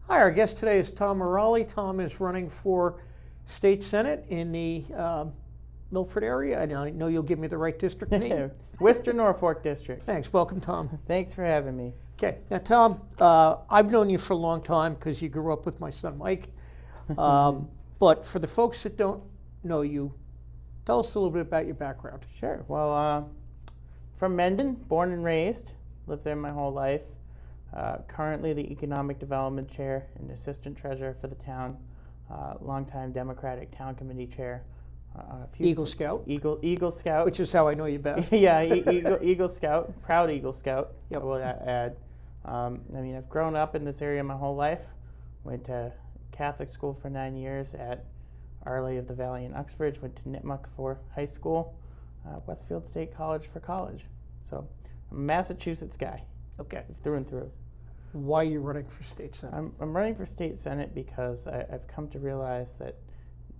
Hi, our guest today is Tom Merolli. Tom is running for state senate in the Milford area. I know you'll give me the right district name. Western Norfolk District. Thanks. Welcome, Tom. Thanks for having me. Okay. Now, Tom, I've known you for a long time because you grew up with my son, Mike. But for the folks that don't know you, tell us a little bit about your background. Sure. Well, from Mendon, born and raised, lived there my whole life. Currently the Economic Development Chair and Assistant Treasurer for the town, longtime Democratic Town Committee Chair. Eagle Scout. Eagle Scout. Which is how I know you best. Yeah, Eagle Scout, proud Eagle Scout, Yep. I will add. I've grown up in this area my whole life. Went to Catholic school for 9 years at Our Lady of the Valley in Uxbridge. Went to Nipmuc for high school, Westfield State College for college. So I'm a Massachusetts guy. Okay. Through and through. Why are you running for state senate? I'm running for state senate because I've come to realize that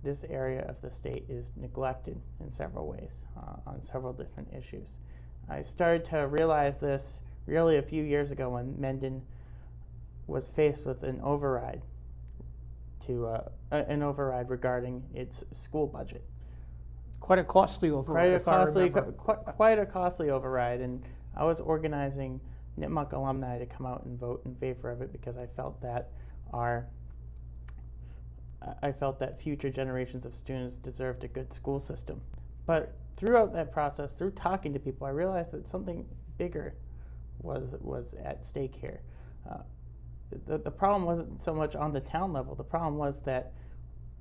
this area of the state is neglected in several ways on several different issues. I started to realize this really a few years ago when Mendon was faced with an override regarding its school budget. Quite a costly override. Quite a costly override, and I was organizing Nipmuc alumni to come out and vote in favor of it because I felt that future generations of students deserved a good school system. But throughout that process, through talking to people, I realized that something bigger was at stake here. The problem wasn't so much on the town level. The problem was that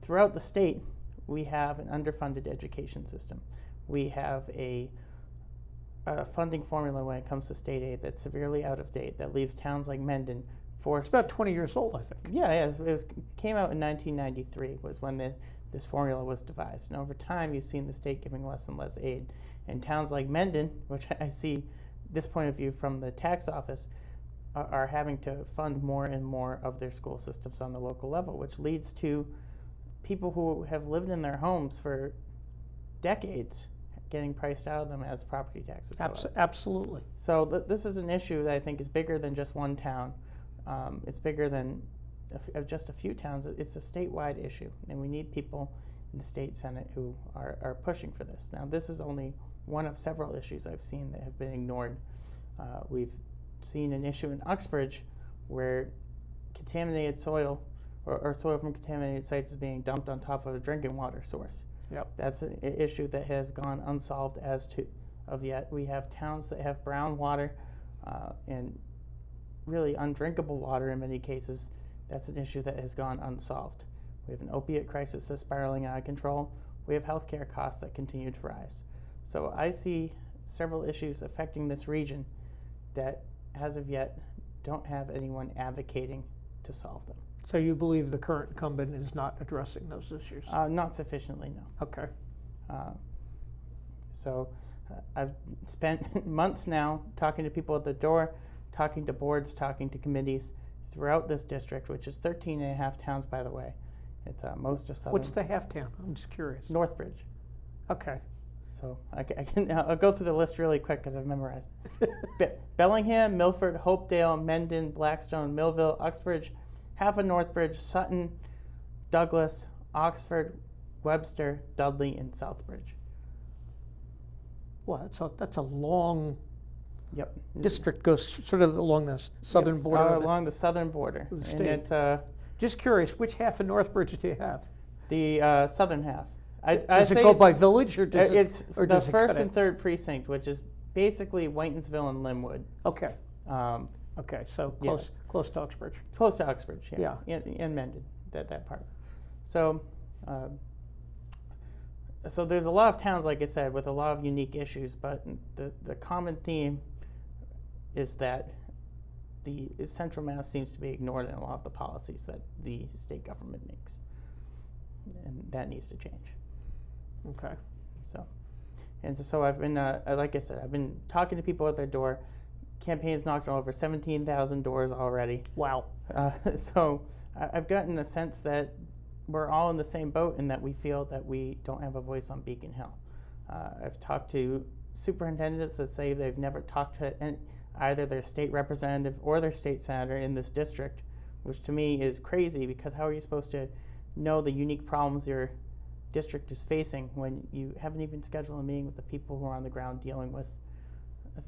throughout the state, we have an underfunded education system. We have a funding formula when it comes to state aid that's severely out of date, that leaves towns like Mendon forced. It's about 20 years old, I think. Yeah, it came out in 1993 was when this formula was devised. And over time, you've seen the state giving less and less aid. And towns like Mendon, which I see this point of view from the tax office, are having to fund more and more of their school systems on the local level, which leads to people who have lived in their homes for decades getting priced out of them as property taxes go up. Absolutely. So this is an issue that I think is bigger than just one town. It's bigger than just a few towns. It's a statewide issue, and we need people in the state senate who are pushing for this. Now, this is only one of several issues I've seen that have been ignored. We've seen an issue in Uxbridge where contaminated soil or soil from contaminated sites is being dumped on top of a drinking water source. Yep. That's an issue that has gone unsolved of yet. We have towns that have brown water and really undrinkable water in many cases. That's an issue that has gone unsolved. We have an opiate crisis that's spiraling out of control. We have healthcare costs that continue to rise. So I see several issues affecting this region that, as of yet, don't have anyone advocating to solve them. So you believe the current incumbent is not addressing those issues? Not sufficiently, no. Okay. I've spent months now talking to people at the door, talking to boards, talking to committees throughout this district, which is 13 and a half towns, by the way. It's most of southern. What's the half town? I'm just curious. Northbridge. Okay. So I'll go through the list really quick because I've memorized. Bellingham, Milford, Hopedale, Mendon, Blackstone, Millville, Uxbridge, half of Northbridge, Sutton, Douglas, Oxford, Webster, Dudley, and Southbridge. Well, that's a long Yep. district, goes sort of along the southern border. Along the southern border. of the And state. it's Just curious, which half of Northbridge do you have? the southern half. Does it go by village, or does it's it, or the does it first cut and third precinct, which is basically Whitensville and Linwood. Okay. Um, Okay. So Yeah. close to Uxbridge. Close to Uxbridge, yeah. Yeah. And Mendon, that part. So, so there's a lot of towns, like I said, with a lot of unique issues, but the common theme is that the central mass seems to be ignored in a lot of the policies that the state government makes, and that needs to change. Okay. So I've been, like I said, I've been talking to people at their door. Campaign's knocked on over 17,000 doors already. Wow. So I've gotten a sense that we're all in the same boat in that we feel that we don't have a voice on Beacon Hill. I've talked to superintendents that say they've never talked to either their state representative or their state senator in this district, which to me is crazy, because how are you supposed to know the unique problems your district is facing when you haven't even scheduled a meeting with the people who are on the ground dealing with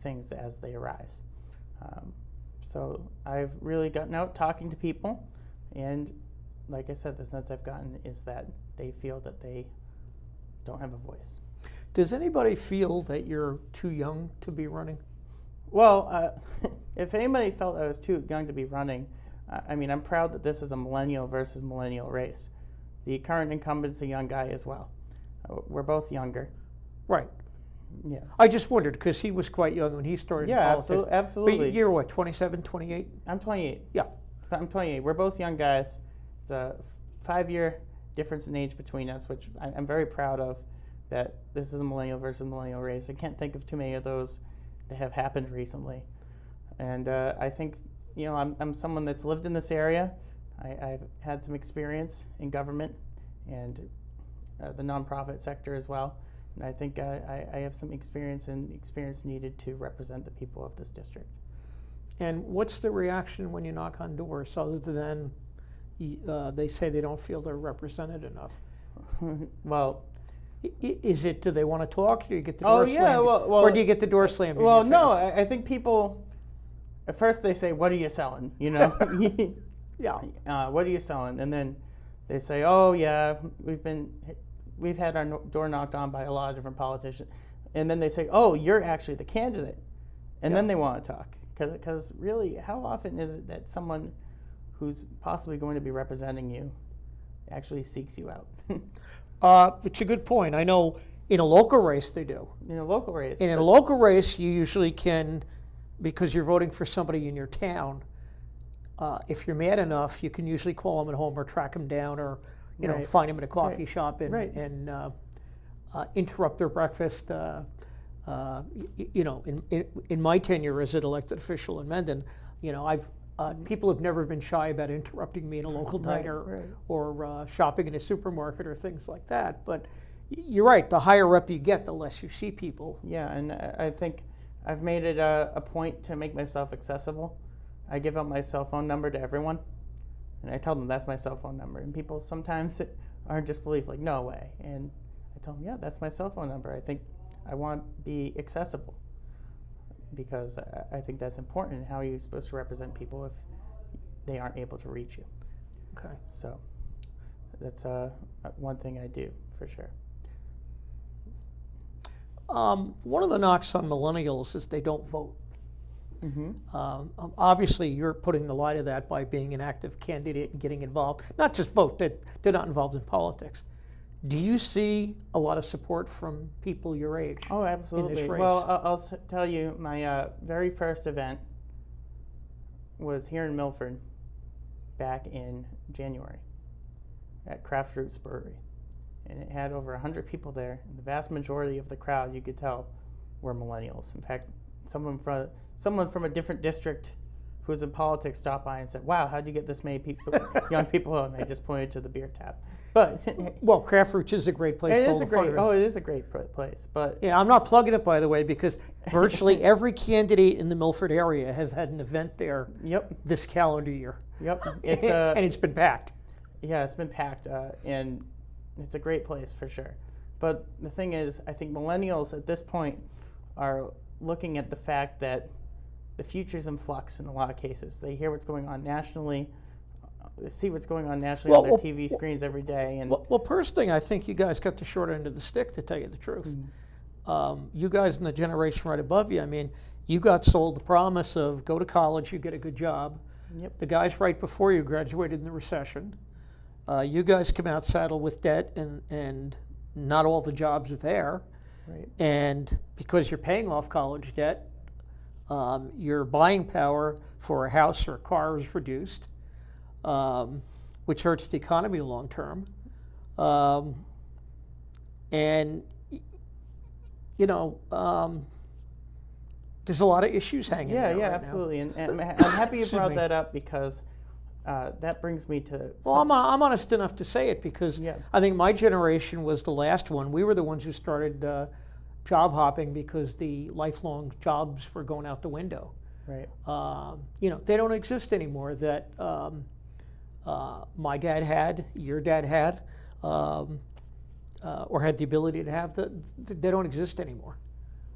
things as they arise. So I've really gotten out talking to people, and like I said, the sense I've gotten is that they feel that they don't have a voice. Does anybody feel that you're too young to be running? Well, if anybody felt I was too young to be running, I mean, I'm proud that this is a millennial versus millennial race. The current incumbent's a young guy as well. We're both younger. Right. Yeah. I just wondered, because he was quite young when he started Yeah, politics. absolutely. But you're what, 27, 28? I'm 28. Yeah. I'm 28. We're both young guys. It's a 5-year difference in age between us, which I'm very proud of, that this is a millennial versus millennial race. I can't think of too many of those that have happened recently. And I think, you know, I'm someone that's lived in this area. I've had some experience in government and the nonprofit sector as well. And I think I have some experience needed to represent the people of this district. And what's the reaction when you knock on doors, other than they say they don't feel they're represented enough? Well, is it, do they want to talk? Do you get the door slammed? Well, or do you get the door slammed in well, your face? no, I think people, at first they say, what are you selling? You know? Yeah. What are you selling? And then they say, oh yeah, we've had our door knocked on by a lot of different politicians. And then they say, oh, you're actually the candidate. And then they want to talk. Because really, how often is it that someone who's possibly going to be representing you actually seeks you out? It's a good point. I know in a local race they do. In a local race. And in a local race, you usually can, because you're voting for somebody in your town, if you're mad enough, you can usually call them at home or track them down, or you know, find them at a coffee shop and interrupt their breakfast. You know, in my tenure as an elected official in Mendon, you know, people have never been shy about interrupting me in a local diner or shopping in a supermarket or things like that. But you're right, the higher up you get, the less you see people. Yeah, and I think I've made it a point to make myself accessible. I give out my cell phone number to everyone, and I tell them that's my cell phone number. And people sometimes are in disbelief, like, no way. And I tell them, yeah, that's my cell phone number. I think I want to be accessible, because I think that's important. How are you supposed to represent people if they aren't able to reach you? Okay. So that's one thing I do for sure. One of the knocks on millennials is they don't vote. Mm-hmm. Obviously, you're putting the lie to that by being an active candidate and getting involved. Not just vote, that they're not involved in politics. Do you see a lot of support from people your age? Oh, absolutely. In this race? Well, I'll tell you, my very first event was here in Milford back in January at Craft Roots Brewery. And it had over 100 people there. And the vast majority of the crowd, you could tell, were millennials. In fact, someone from a different district who was in politics stopped by and said, wow, how'd you get this many people, young people? And I just pointed to the beer tap. But well, Craft Roots is a great place to hold a fundraiser. it is a great place. But yeah, I'm not plugging it, by the way, because virtually every candidate in the Milford area has had an event there this calendar year. Yep. And it's been packed. Yeah, it's been packed, and it's a great place for sure. But the thing is, I think millennials at this point are looking at the fact that the future's in flux in a lot of cases. They hear what's going on nationally, they see what's going on nationally on their TV screens every day. And well, personally, I think you guys got the short end of the stick, to tell you the truth. Mm-hmm. You guys in the generation right above you, I mean, you got sold the promise of go to college, you get a good job. Yep. The guys right before you graduated in the recession. You guys come out saddled with debt, and not all the jobs are there. Right. And because you're paying off college debt, Your buying power for a house or a car is reduced, which hurts the economy long term. And, you know, there's a lot of issues hanging there right absolutely. now. And I'm happy you brought that up, because that brings me to... Well, I'm honest enough to say it, because I think my generation was the last one. We were the ones who started job hopping because the lifelong jobs were going out the window. Right. You know, they don't exist anymore that my dad had, your dad had, or had the ability to have. They don't exist anymore.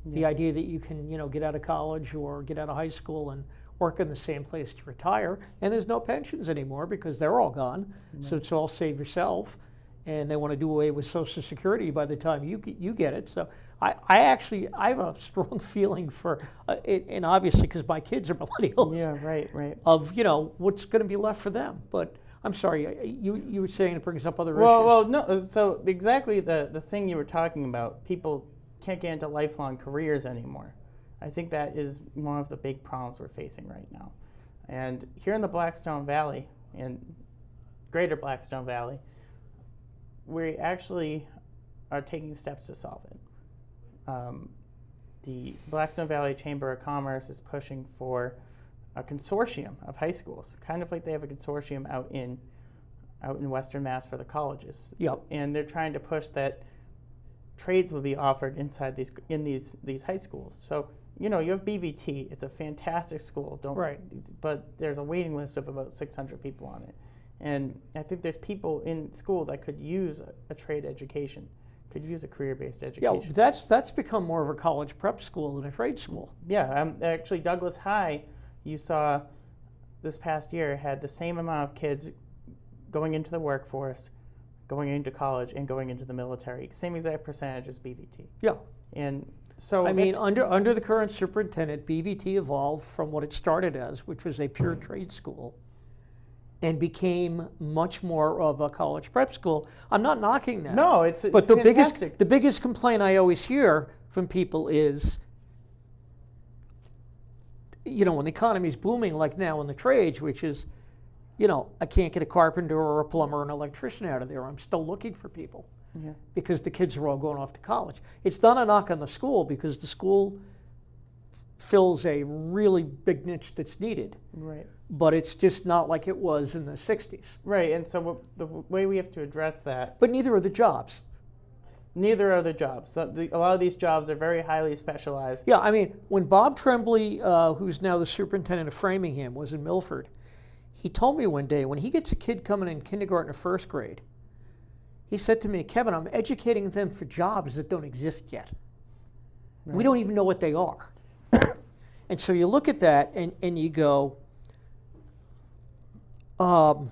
The idea that you can, you know, get out of college or get out of high school and work in the same place to retire, and there's no pensions anymore because they're all gone. So it's all save yourself, and they want to do away with Social Security by the time you get it. So I have a strong feeling for it, and obviously because my kids are millennials. Yeah, right. Of, you know, what's going to be left for them. But I'm sorry, you were saying it brings up other issues. Well, no. So exactly the thing you were talking about, people can't get into lifelong careers anymore. I think that is one of the big problems we're facing right now. And here in the Blackstone Valley, in greater Blackstone Valley, we actually are taking steps to solve it. The Blackstone Valley Chamber of Commerce is pushing for a consortium of high schools, kind of like they have a consortium out in Western Mass for the colleges. Yep. And they're trying to push that trades will be offered inside these high schools. So, you know, you have BVT. It's a fantastic school. But there's a waiting list of about 600 people on it. And I think there's people in school that could use a trade education, could use a career-based education. Yeah, that's become more of a college prep school than a trade school. Yeah, actually Douglas High, you saw this past year, had the same amount of kids going into the workforce, going into college, and going into the military. Same exact percentage as BVT. Yeah. And so I mean, under the current superintendent, BVT evolved from what it started as, which was a pure trade school, and became much more of a college prep school. I'm not knocking that. No, it's but fantastic. the biggest complaint I always hear from people is, you know, when the economy's booming like now in the trades, which is, you know, I can't get a carpenter or a plumber or an electrician out of there. I'm still looking for people because the kids are all going off to college. It's not a knock on the school, because the school fills a really big niche that's needed. Right. But it's just not like it was in the 60s. Right, and so the way we have to address that... But neither are the jobs. Neither are the jobs. A lot of these jobs are very highly specialized. Yeah, I mean, when Bob Tremblay, who's now the superintendent of Framingham, was in Milford, he told me one day, when he gets a kid coming in kindergarten or first grade, he said to me, Kevin, I'm educating them for jobs that don't exist yet. Right. We don't even know what they are. And so you look at that and you go, well,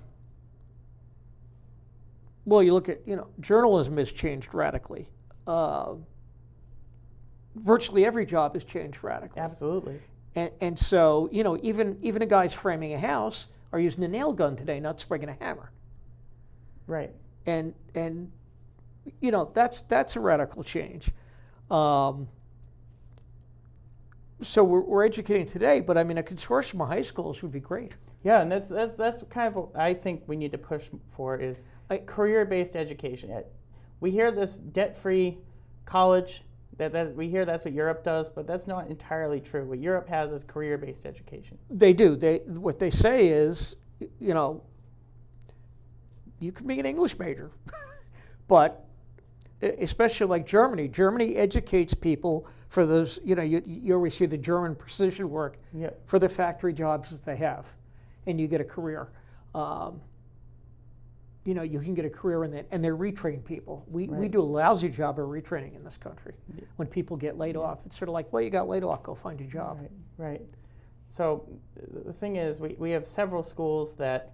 you look at, you know, journalism has changed radically. Virtually every job has changed radically. Absolutely. And so, you know, even the guys framing a house are using a nail gun today, not swinging a hammer. Right. And you know, that's a radical change. So we're educating today, but I mean, a consortium of high schools would be great. Yeah, and that's kind of what I think we need to push for, is career-based education. We hear this debt-free college, that we hear that's what Europe does, but that's not entirely true. What Europe has is career-based education. They do. What they say is, you know, you can be an English major, but especially like Germany. Germany educates people for those, you know, you always hear the German precision work for the factory jobs that they have, and you get a career. You know, you can get a career in that, and they retrain people. We do a lousy job of retraining in this country. When people get laid off, it's sort of like, well, you got laid off, go find a job. Right. So the thing is, we have several schools that,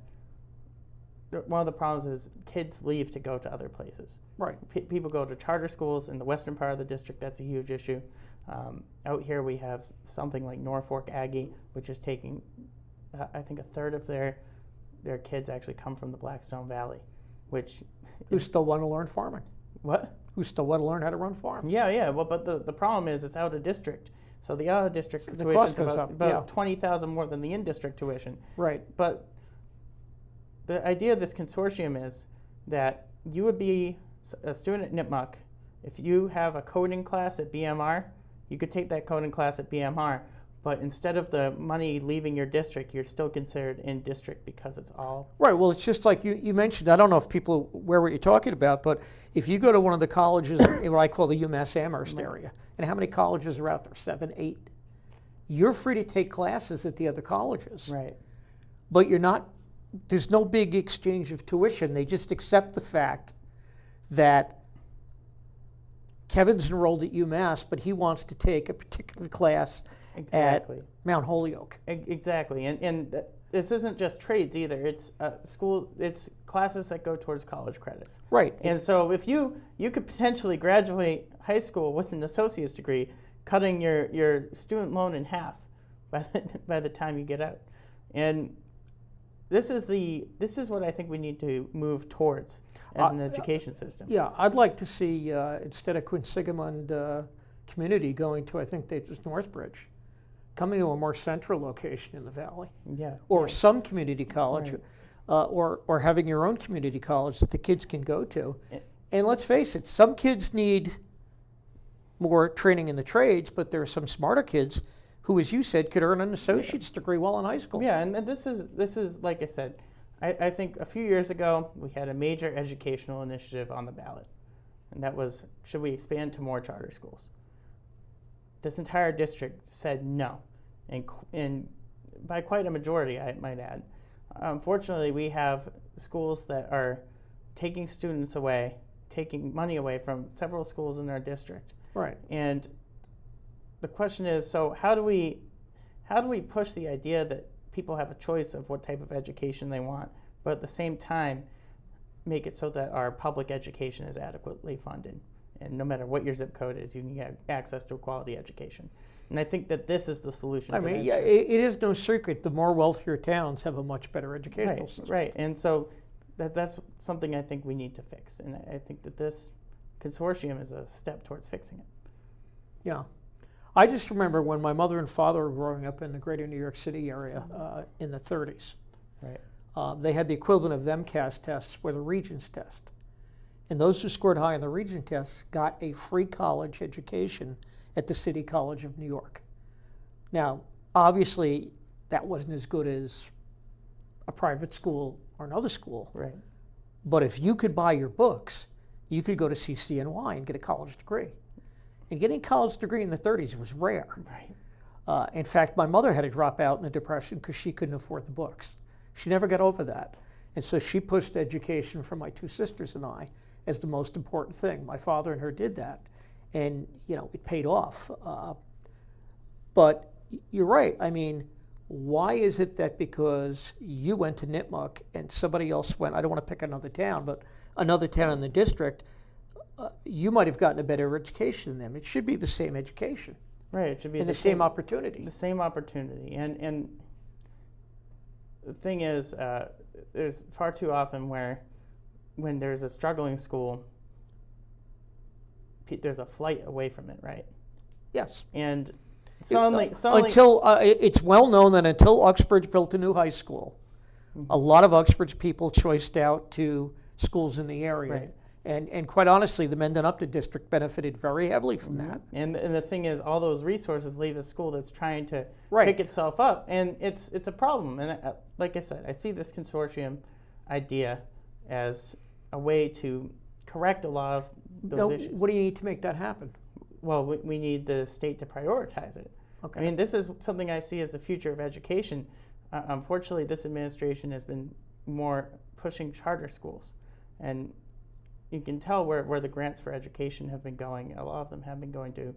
one of the problems is kids leave to go to other places. Right. People go to charter schools in the western part of the district. That's a huge issue. Out here we have something like Norfolk Aggie, which is taking, I think, a third of their kids actually come from the Blackstone Valley, which... Who still want to learn farming. What? Who still want to learn how to run farms. Yeah. Well, but the problem is it's out of district. So the out-of-district the tuition cost is goes about, up, about yeah. $20,000 more than the in-district tuition. Right. But the idea of this consortium is that you would be a student at Nipmuc. If you have a coding class at BMR, you could take that coding class at BMR, but instead of the money leaving your district, you're still considered in district because it's all. Right. Well, it's just like you mentioned. I don't know if people are aware what you're talking about, but if you go to one of the colleges in what I call the UMass Amherst area, and how many colleges are out there? 7, 8. You're free to take classes at the other colleges. Right. But you're not. There's no big exchange of tuition. They just accept the fact that Kevin's enrolled at UMass, but he wants to take a particular class Exactly. at Mount Holyoke. Exactly. And this isn't just trades either. It's school. It's classes that go towards college credits. Right. And so if you could potentially graduate high school with an associate's degree, cutting your student loan in half by the time you get out. And this is what I think we need to move towards as an education system. Yeah, I'd like to see instead of Quinsigamond community going to, I think they just Northbridge, coming to a more central location in the valley. Yeah. Or some community college, Right. or having your own community college that the kids can go to. And let's face it, some kids need more training in the trades, but there are some smarter kids who, as you said, could earn an associate's degree while in high school. Yeah, and this is like I said, I think a few years ago we had a major educational initiative on the ballot, and that was, should we expand to more charter schools? This entire district said no, and by quite a majority, I might add. Unfortunately, we have schools that are taking students away, taking money away from several schools in our district. Right. And the question is, so how do we push the idea that people have a choice of what type of education they want, but at the same time make it so that our public education is adequately funded, and no matter what your zip code is, you can get access to a quality education. And I think that this is the solution. I mean, yeah, it is no secret the more wealthier towns have a much better educational system. Right, and so that's something I think we need to fix, and I think that this consortium is a step towards fixing it. Yeah. I just remember when my mother and father were growing up in the greater New York City area in the 30s. Right. They had the equivalent of the MCAS tests, were the Regents test. And those who scored high on the Regent tests got a free college education at the City College of New York. Now, obviously, that wasn't as good as a private school or another school. Right. But if you could buy your books, you could go to CCNY and get a college degree. And getting a college degree in the 30s was rare. Right. In fact, my mother had to drop out in the Depression because she couldn't afford the books. She never got over that. And so she pushed education for my 2 sisters and I as the most important thing. My father and her did that. And, it paid off. But you're right. I mean, why is it that because you went to Nipmuc and somebody else went, I don't want to pick another town, but another town in the district, you might have gotten a better education than them. It should be the same education. Right. It should be the same opportunity. The same opportunity. And the thing is, there's far too often when there's a struggling school, there's a flight away from it, right? Yes. And suddenly until it's well known that until Uxbridge built a new high school, a lot of Uxbridge people choiced out to schools in the area. Right. And quite honestly, the Mendon Upton district benefited very heavily from that. And the thing is, all those resources leave a school that's trying to Right. pick itself up, and it's a problem. And like I said, I see this consortium idea as a way to correct a lot of those issues. What do you need to make that happen? Well, we need the state to prioritize it. Okay. I mean, this is something I see as the future of education. Unfortunately, this administration has been more pushing charter schools, and you can tell where the grants for education have been going. A lot of them have been going to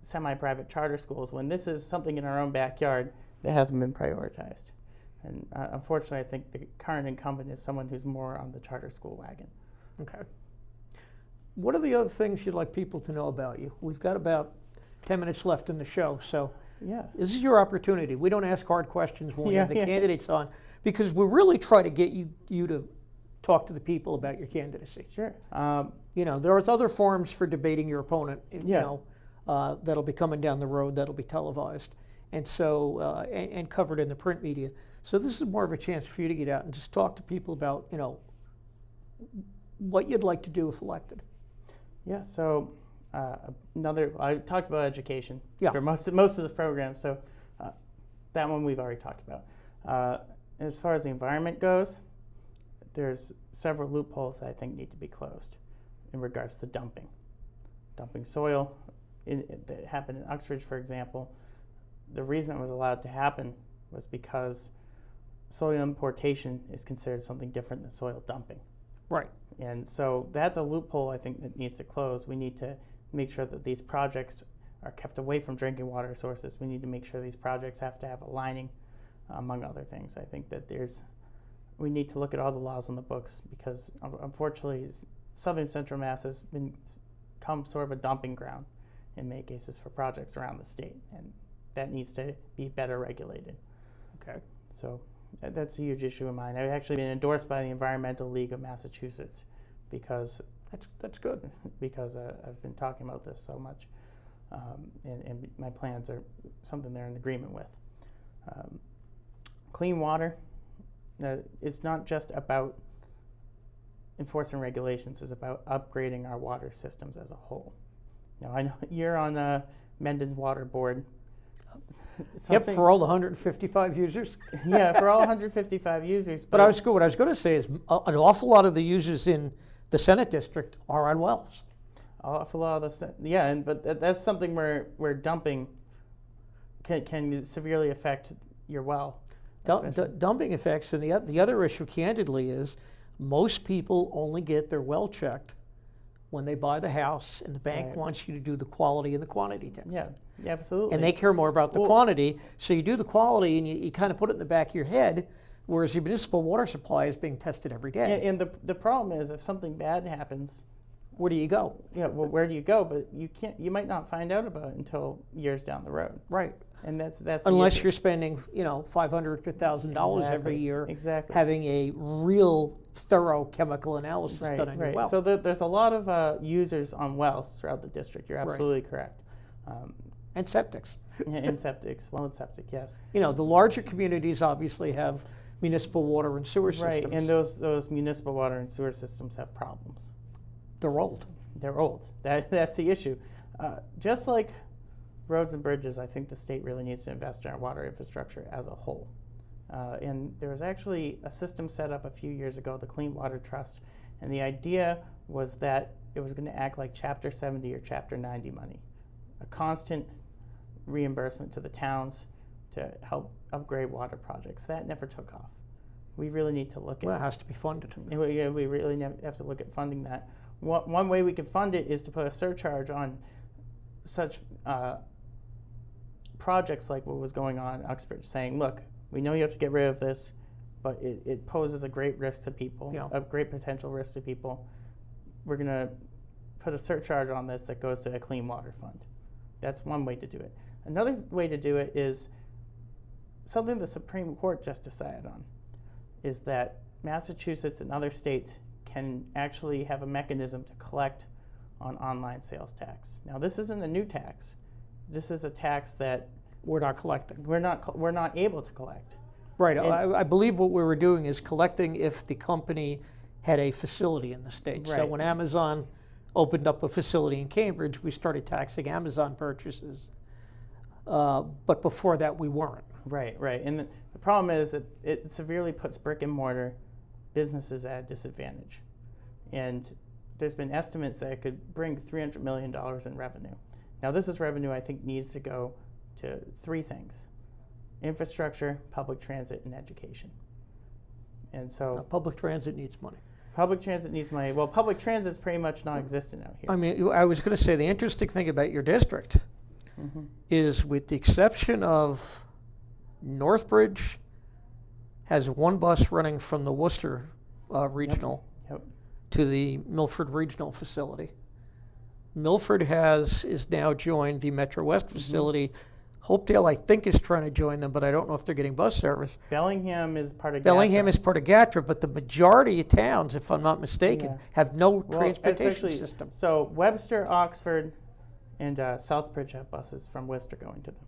semi-private charter schools, when this is something in our own backyard that hasn't been prioritized. And unfortunately, I think the current incumbent is someone who's more on the charter school wagon. Okay. What are the other things you'd like people to know about you? We've got about 10 minutes left in the show, so Yeah. this is your opportunity. We don't ask hard questions when we have the Yeah. candidates on, because we really try to get you to talk to the people about your candidacy. Sure. There are other forums for debating your opponent. that'll be coming down the road that'll be televised. And so, and covered in the print media. So this is more of a chance for you to get out and just talk to people about, what you'd like to do if elected. Yeah, so I talked about education for most of this program, so that one we've already talked about. As far as the environment goes, there's several loopholes that I think need to be closed in regards to dumping soil. That happened in Uxbridge, for example. The reason it was allowed to happen was because soil importation is considered something different than soil dumping. Right. And so that's a loophole I think that needs to close. We need to make sure that these projects are kept away from drinking water sources. We need to make sure these projects have to have a lining, among other things. I think that we need to look at all the laws on the books because unfortunately southern central Mass has become sort of a dumping ground in many cases for projects around the state, and that needs to be better regulated. Okay. So that's a huge issue of mine. I've actually been endorsed by the Environmental League of Massachusetts because that's good. Because I've been talking about this so much, and my plans are something they're in agreement with. Clean water. It's not just about enforcing regulations. It's about upgrading our water systems as a whole. Now I know you're on Mendon's Water Board. Yep, for all the 155 users. Yeah, for all 155 users. But what I was going to say is an awful lot of the users in the Senate district are on wells. An awful lot of but that's something where dumping can severely affect your well. Dumping effects, and the other issue, candidly, is most people only get their well checked when they buy the house, and the bank wants you to do the quality and the quantity test. Yeah, absolutely. And they care more about the quantity, so you do the quality and you kind of put it in the back of your head, whereas your municipal water supply is being tested every day. And the problem is if something bad happens, where do you go? Yeah, well, where do you go? But you might not find out about it until years down the road. Right. And that's unless you're spending $500 to $1,000 every year having a real thorough chemical analysis done on your well. So there's a lot of users on wells throughout the district. You're absolutely correct. And septics. And septics, well, and septic, yes. The larger communities obviously have municipal water and sewer systems. Right, and those municipal water and sewer systems have problems. They're old. They're old. That's the issue. Just like roads and bridges, I think the state really needs to invest in our water infrastructure as a whole. And there was actually a system set up a few years ago, the Clean Water Trust, and the idea was that it was going to act like Chapter 70 or Chapter 90 money, a constant reimbursement to the towns to help upgrade water projects. That never took off. We really need to look at it has to be funded. We really have to look at funding that. One way we can fund it is to put a surcharge on such projects like what was going on in Uxbridge, saying, look, we know you have to get rid of this, but it poses a great risk to people, a great potential risk to people. We're going to put a surcharge on this that goes to a clean water fund. That's one way to do it. Another way to do it is something the Supreme Court just decided on, is that Massachusetts and other states can actually have a mechanism to collect on online sales tax. Now, this isn't a new tax. This is a tax that we're not collecting. We're not able to collect. Right. I believe what we were doing is collecting if the company had a facility in the state. Right. So when Amazon opened up a facility in Cambridge, we started taxing Amazon purchases. But before that, we weren't. Right. And the problem is that it severely puts brick and mortar businesses at a disadvantage. And there's been estimates that it could bring $300 million in revenue. Now, this is revenue I think needs to go to three things: infrastructure, public transit, and education. And so public transit needs money. Public transit needs money. Well, public transit is pretty much non-existent out here. I mean, I was going to say the interesting thing about your district is, with the exception of Northbridge, has one bus running from the Worcester regional to the Milford regional facility. Milford is now joined the Metro West facility. Hopedale, I think, is trying to join them, but I don't know if they're getting bus service. Bellingham is part of Bellingham is part of GATRA, but the majority of towns, if I'm not mistaken, have no transportation system. So Webster, Oxford, And Southbridge have buses from Worcester going to them.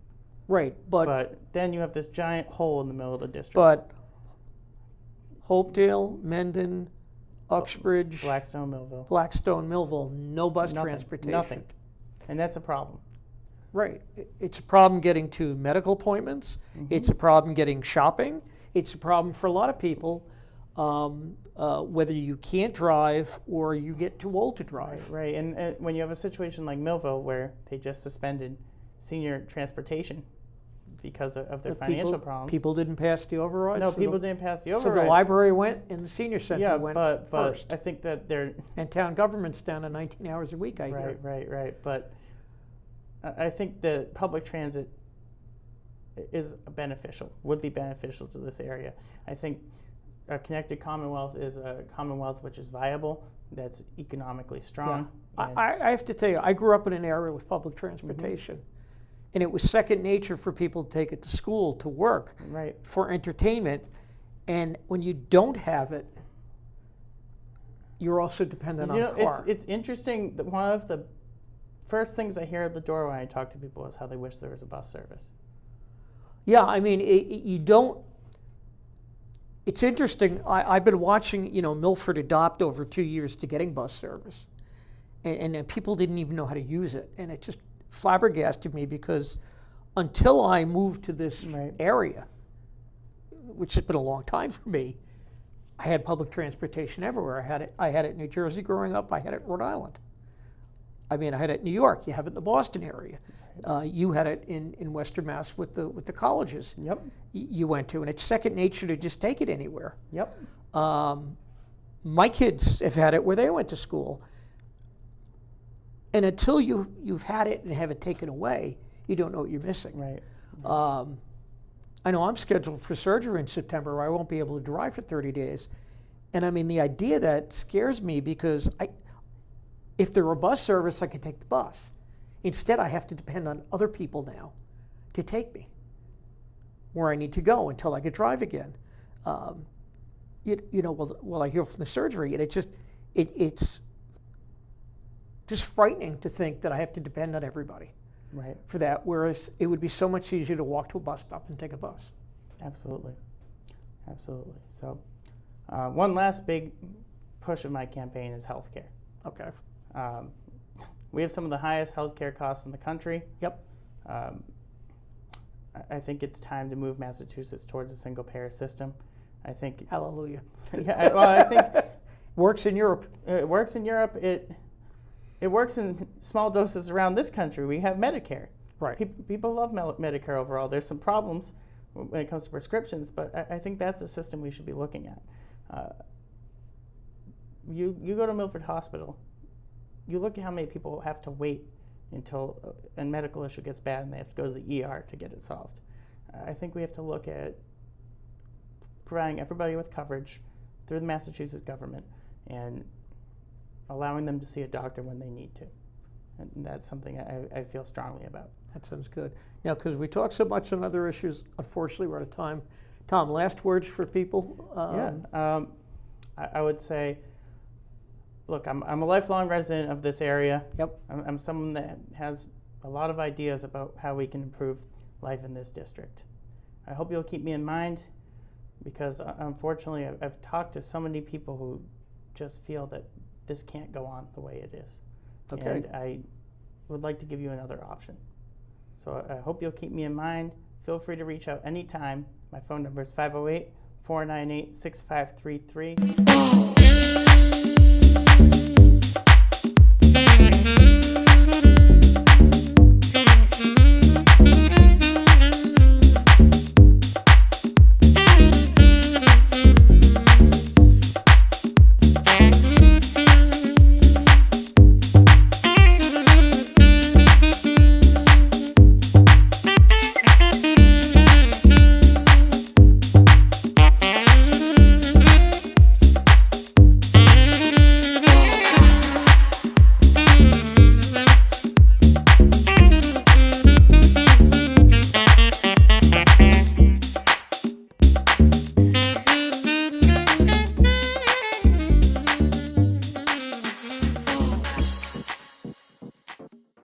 Right, But then you have this giant hole in the middle of the district. but Hopedale, Mendon, Uxbridge, Blackstone, Millville. Blackstone, Millville, no bus Nothing, transportation. nothing. And that's a problem. Right. It's a problem getting to medical appointments. It's a problem getting shopping. It's a problem for a lot of people, whether you can't drive or you get too old to drive. Right. And when you have a situation like Millville where they just suspended senior transportation because of their financial problems. People didn't pass the override. No, so people didn't pass the So override. the library went and the senior center went but first. I think that they're... And town government's down to 19 hours a week, I hear. Right. But I think that public transit is beneficial, would be beneficial to this area. I think a connected Commonwealth is a Commonwealth which is viable, that's economically strong. Yeah. I have to tell you, I grew up in an area with public transportation. And it was second nature for people to take it to school, to work, Right. for entertainment. And when you don't have it, you're also dependent on a car. It's interesting that one of the first things I hear at the door when I talk to people is how they wish there was a bus service. Yeah, I mean, you don't. It's interesting. I've been watching, Milford adopt over 2 years to getting bus service, and people didn't even know how to use it, and it just flabbergasted me because until I moved to this area, which has been a long time for me, I had public transportation everywhere. I had it in New Jersey growing up. I had it in Rhode Island. I mean, I had it in New York. You have it in the Boston area. You had it in Western Mass with the colleges. Yep. You went to, and it's second nature to just take it anywhere. Yep. My kids have had it where they went to school. And until you've had it and have it taken away, you don't know what you're missing. Right. I know I'm scheduled for surgery in September where I won't be able to drive for 30 days. And I mean, the idea that scares me because if there were bus service, I could take the bus. Instead, I have to depend on other people now to take me where I need to go until I could drive again. Well, I hear from the surgery, and it's just frightening to think that I have to depend on everybody for that, whereas it would be so much easier to walk to a bus stop and take a bus. Absolutely. So one last big push of my campaign is healthcare. Okay. We have some of the highest healthcare costs in the country. Yep. I think it's time to move Massachusetts towards a single-payer system. I think... Hallelujah. I think... Works in Europe. It works in Europe. It works in small doses around this country. We have Medicare. Right. People love Medicare overall. There's some problems when it comes to prescriptions, but I think that's a system we should be looking at. You go to Milford Hospital, you look at how many people have to wait until a medical issue gets bad and they have to go to the ER to get it solved. I think we have to look at providing everybody with coverage through the Massachusetts government and allowing them to see a doctor when they need to. And that's something I feel strongly about. That sounds good. Now, because we talk so much on other issues, unfortunately, we're out of time. Tom, last words for people? I would say, look, I'm a lifelong resident of this area. Yep. I'm someone that has a lot of ideas about how we can improve life in this district. I hope you'll keep me in mind because unfortunately I've talked to so many people who just feel that this can't go on the way it is. Okay. And I would like to give you another option. So I hope you'll keep me in mind. Feel free to reach out anytime. My phone number is 508-498-6533.